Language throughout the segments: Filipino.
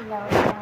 You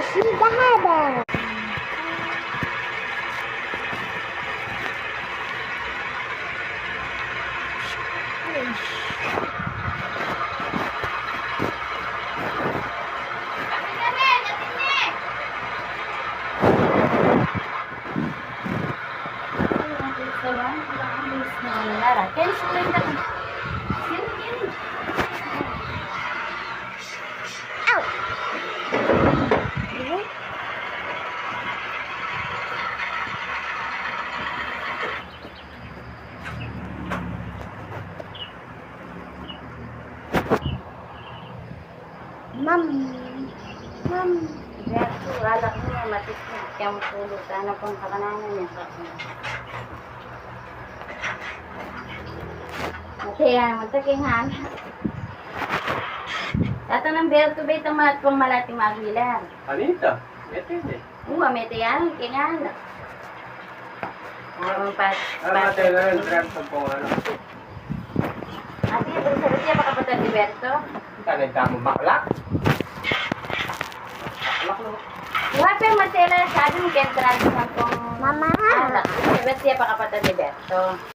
see the Ma'am. Berto, alak niya, matisig. Kaya mo tulog. Sana pong kakananan niya. Kaya, magtakingan. Tato ng Berto, ba itong pang malating magilan? Anita, ito eh. May yan, kingan. Mati na yung drag sa pong ano. Ate, sabi siya baka patag ni Berto? Tanay ka mo baklak. Baklak no. Wala pa matela sa akin, kaya trans na pong Mama. alak. Sabi siya baka patag ni Berto.